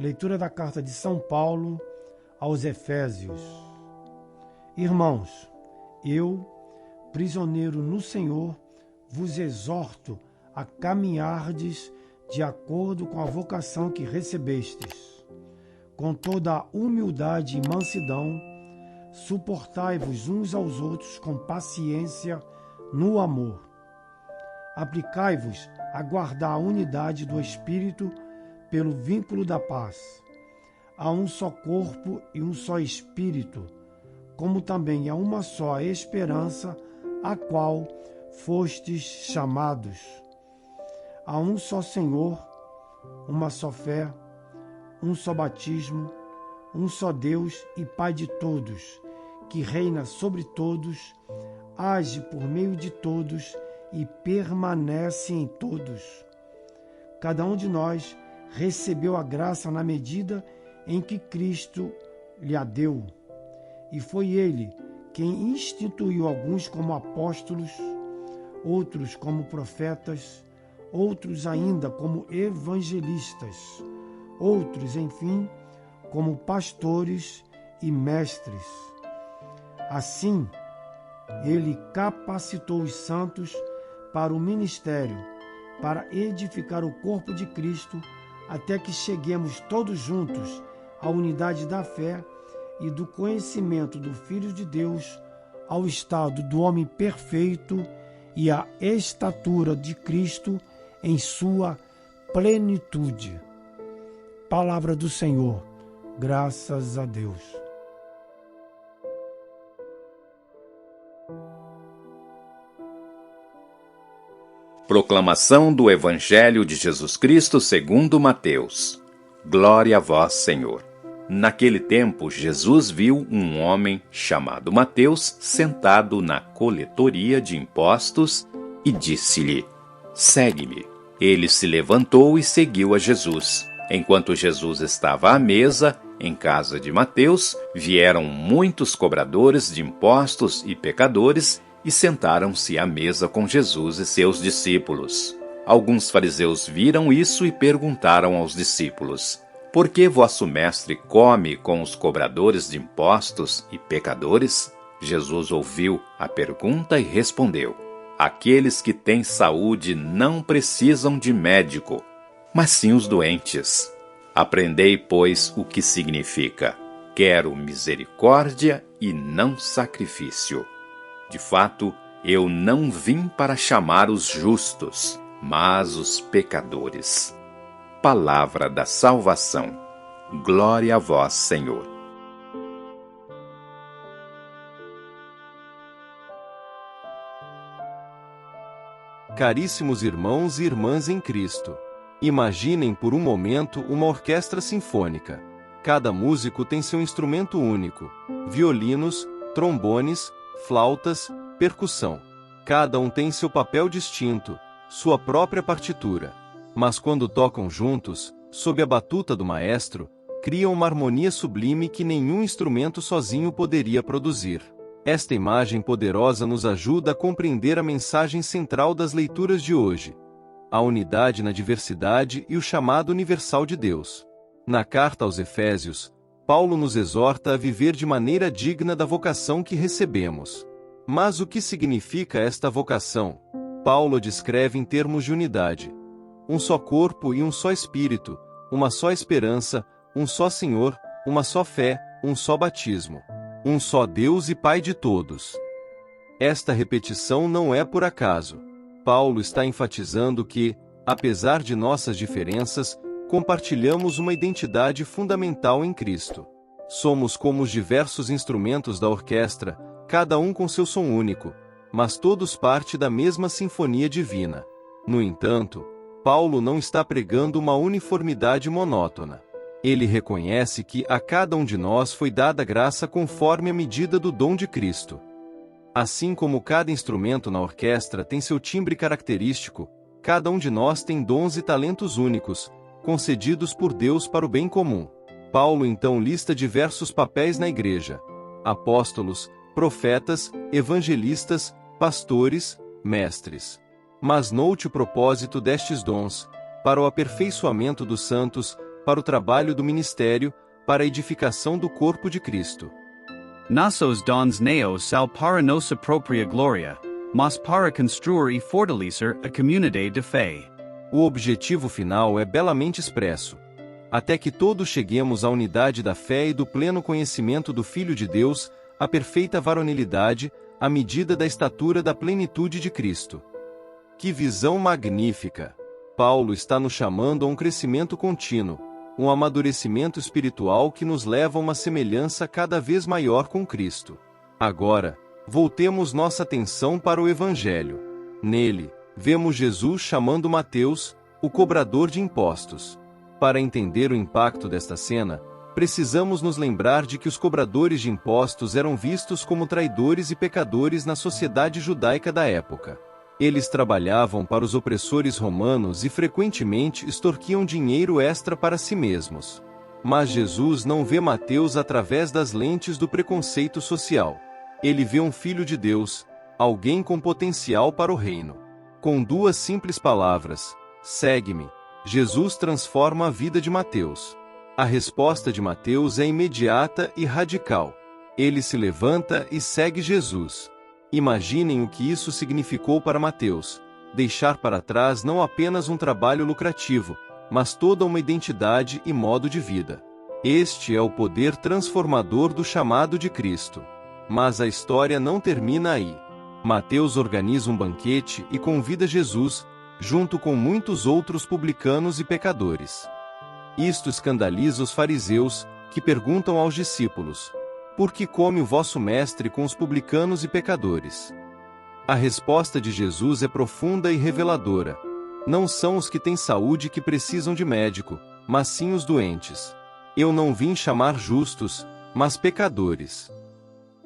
Leitura da carta de São Paulo aos Efésios. Irmãos, eu, prisioneiro no Senhor, vos exorto a caminhardes de acordo com a vocação que recebestes. Com toda a humildade e mansidão, suportai-vos uns aos outros com paciência no amor. Aplicai-vos a guardar a unidade do Espírito pelo vínculo da paz. Há um só corpo e um só Espírito, como também há uma só esperança a qual fostes chamados. Há um só Senhor, uma só fé, um só batismo, um só Deus e Pai de todos, que reina sobre todos, age por meio de todos e permanece em todos. Cada um de nós recebeu a graça na medida em que Cristo lhe a deu. E foi Ele quem instituiu alguns como apóstolos, outros como profetas, outros ainda como evangelistas, outros, enfim, como pastores e mestres. Assim, Ele capacitou os santos para o ministério, para edificar o corpo de Cristo, até que cheguemos todos juntos à unidade da fé e do conhecimento do Filho de Deus, ao estado do homem perfeito e à estatura de Cristo em sua plenitude. Palavra do Senhor, graças a Deus. Proclamação do Evangelho de Jesus Cristo segundo Mateus. Glória a vós, Senhor. Naquele tempo, Jesus viu um homem chamado Mateus sentado na coletoria de impostos e disse-lhe: segue-me. Ele se levantou e seguiu a Jesus. Enquanto Jesus estava à mesa, em casa de Mateus, vieram muitos cobradores de impostos e pecadores e sentaram-se à mesa com Jesus e seus discípulos. Alguns fariseus viram isso e perguntaram aos discípulos: por que vosso mestre come com os cobradores de impostos e pecadores? Jesus ouviu a pergunta e respondeu: aqueles que têm saúde não precisam de médico, mas sim os doentes. Aprendei, pois, o que significa: quero misericórdia e não sacrifício. De fato, eu não vim para chamar os justos, mas os pecadores. Palavra da salvação. Glória a vós, Senhor. Caríssimos irmãos e irmãs em Cristo, imaginem por um momento uma orquestra sinfônica. Cada músico tem seu instrumento único: violinos, trombones, flautas, percussão. Cada um tem seu papel distinto, sua própria partitura. Mas quando tocam juntos, sob a batuta do maestro, criam uma harmonia sublime que nenhum instrumento sozinho poderia produzir. Esta imagem poderosa nos ajuda a compreender a mensagem central das leituras de hoje: a unidade na diversidade e o chamado universal de Deus. Na carta aos Efésios, Paulo nos exorta a viver de maneira digna da vocação que recebemos. Mas o que significa esta vocação? Paulo descreve em termos de unidade: um só corpo e um só espírito, uma só esperança, um só Senhor, uma só fé, um só batismo, um só Deus e Pai de todos. Esta repetição não é por acaso. Paulo está enfatizando que, apesar de nossas diferenças, compartilhamos uma identidade fundamental em Cristo. Somos como os diversos instrumentos da orquestra, cada um com seu som único, mas todos parte da mesma sinfonia divina. No entanto, Paulo não está pregando uma uniformidade monótona. Ele reconhece que a cada um de nós foi dada graça conforme a medida do dom de Cristo. Assim como cada instrumento na orquestra tem seu timbre característico, cada um de nós tem dons e talentos únicos, concedidos por Deus para o bem comum. Paulo então lista diversos papéis na igreja: apóstolos, profetas, evangelistas, pastores, mestres. Mas note o propósito destes dons: para o aperfeiçoamento dos santos, para o trabalho do ministério, para a edificação do corpo de Cristo. Nossos dons neos sal para nossa própria glória, mas para construir e fortalecer a comunidade de fé. O objetivo final é belamente expresso. Até que todos cheguemos à unidade da fé e do pleno conhecimento do Filho de Deus, à perfeita varonilidade, à medida da estatura da plenitude de Cristo. Que visão magnífica! Paulo está nos chamando a um crescimento contínuo, um amadurecimento espiritual que nos leva a uma semelhança cada vez maior com Cristo. Agora, voltemos nossa atenção para o Evangelho. Nele, vemos Jesus chamando Mateus, o cobrador de impostos. Para entender o impacto desta cena, precisamos nos lembrar de que os cobradores de impostos eram vistos como traidores e pecadores na sociedade judaica da época. Eles trabalhavam para os opressores romanos e frequentemente extorquiam dinheiro extra para si mesmos. Mas Jesus não vê Mateus através das lentes do preconceito social. Ele vê um filho de Deus, alguém com potencial para o reino. Com duas simples palavras, segue-me, Jesus transforma a vida de Mateus. A resposta de Mateus é imediata e radical. Ele se levanta e segue Jesus. Imaginem o que isso significou para Mateus: deixar para trás não apenas um trabalho lucrativo, mas toda uma identidade e modo de vida. Este é o poder transformador do chamado de Cristo. Mas a história não termina aí. Mateus organiza um banquete e convida Jesus, junto com muitos outros publicanos e pecadores. Isto escandaliza os fariseus, que perguntam aos discípulos: por que come o vosso mestre com os publicanos e pecadores? A resposta de Jesus é profunda e reveladora. Não são os que têm saúde que precisam de médico, mas sim os doentes. Eu não vim chamar justos, mas pecadores.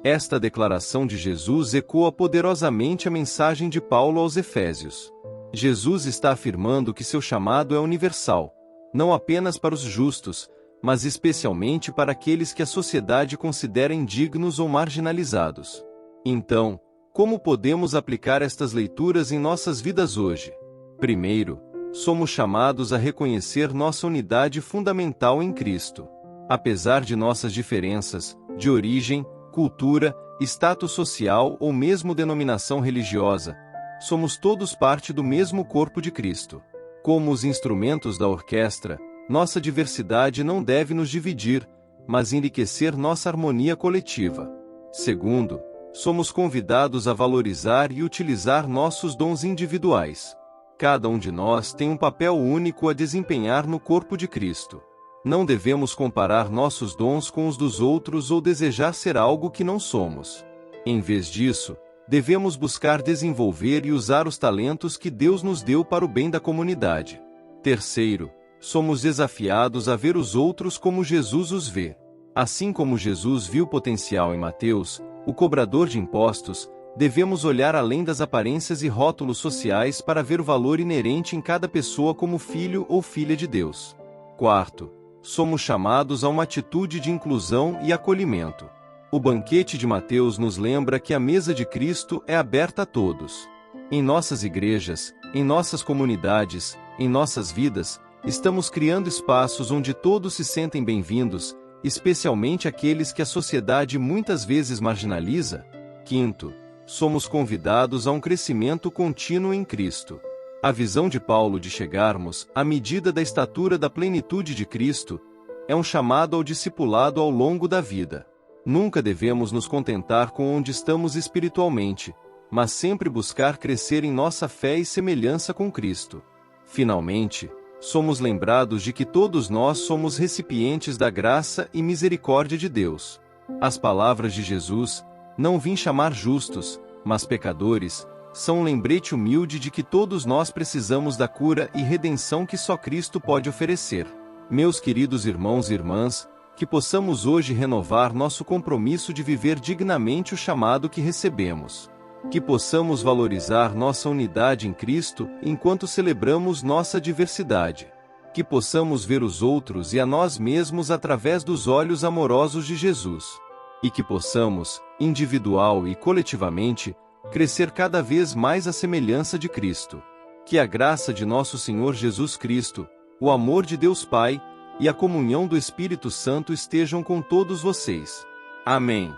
Esta declaração de Jesus ecoa poderosamente a mensagem de Paulo aos Efésios. Jesus está afirmando que seu chamado é universal, não apenas para os justos, mas especialmente para aqueles que a sociedade considera indignos ou marginalizados. Então, como podemos aplicar estas leituras em nossas vidas hoje? Primeiro, somos chamados a reconhecer nossa unidade fundamental em Cristo. Apesar de nossas diferenças, de origem, cultura, status social ou mesmo denominação religiosa, somos todos parte do mesmo corpo de Cristo. Como os instrumentos da orquestra, nossa diversidade não deve nos dividir, mas enriquecer nossa harmonia coletiva. Segundo, somos convidados a valorizar e utilizar nossos dons individuais. Cada um de nós tem um papel único a desempenhar no corpo de Cristo. Não devemos comparar nossos dons com os dos outros ou desejar ser algo que não somos. Em vez disso, devemos buscar desenvolver e usar os talentos que Deus nos deu para o bem da comunidade. Terceiro, somos desafiados a ver os outros como Jesus os vê. Assim como Jesus viu potencial em Mateus, o cobrador de impostos, devemos olhar além das aparências e rótulos sociais para ver o valor inerente em cada pessoa como filho ou filha de Deus. Quarto, somos chamados a uma atitude de inclusão e acolhimento. O banquete de Mateus nos lembra que a mesa de Cristo é aberta a todos. Em nossas igrejas, em nossas comunidades, em nossas vidas, estamos criando espaços onde todos se sentem bem-vindos, especialmente aqueles que a sociedade muitas vezes marginaliza. Quinto, somos convidados a um crescimento contínuo em Cristo. A visão de Paulo de chegarmos à medida da estatura da plenitude de Cristo é um chamado ao discipulado ao longo da vida. Nunca devemos nos contentar com onde estamos espiritualmente, mas sempre buscar crescer em nossa fé e semelhança com Cristo. Finalmente, somos lembrados de que todos nós somos recipientes da graça e misericórdia de Deus. As palavras de Jesus, não vim chamar justos, mas pecadores, são um lembrete humilde de que todos nós precisamos da cura e redenção que só Cristo pode oferecer. Meus queridos irmãos e irmãs, que possamos hoje renovar nosso compromisso de viver dignamente o chamado que recebemos. Que possamos valorizar nossa unidade em Cristo enquanto celebramos nossa diversidade. Que possamos ver os outros e a nós mesmos através dos olhos amorosos de Jesus. E que possamos, individual e coletivamente, crescer cada vez mais à semelhança de Cristo. Que a graça de nosso Senhor Jesus Cristo, o amor de Deus Pai, e a comunhão do Espírito Santo estejam com todos vocês. Amém.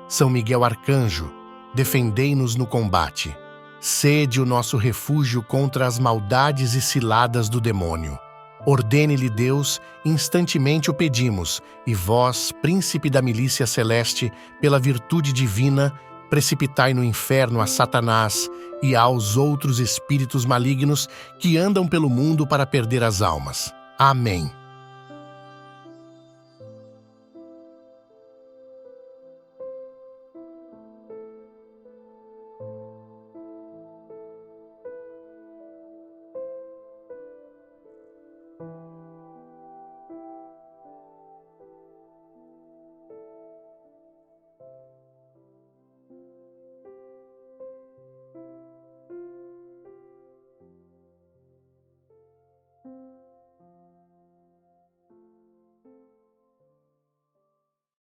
São Miguel Arcanjo, defendei-nos no combate. Sede o nosso refúgio contra as maldades e ciladas do demônio. Ordene-lhe Deus, instantemente o pedimos, e vós, príncipe da milícia celeste, pela virtude divina, precipitai no inferno a Satanás e aos outros espíritos malignos que andam pelo mundo para perder as almas. Amém.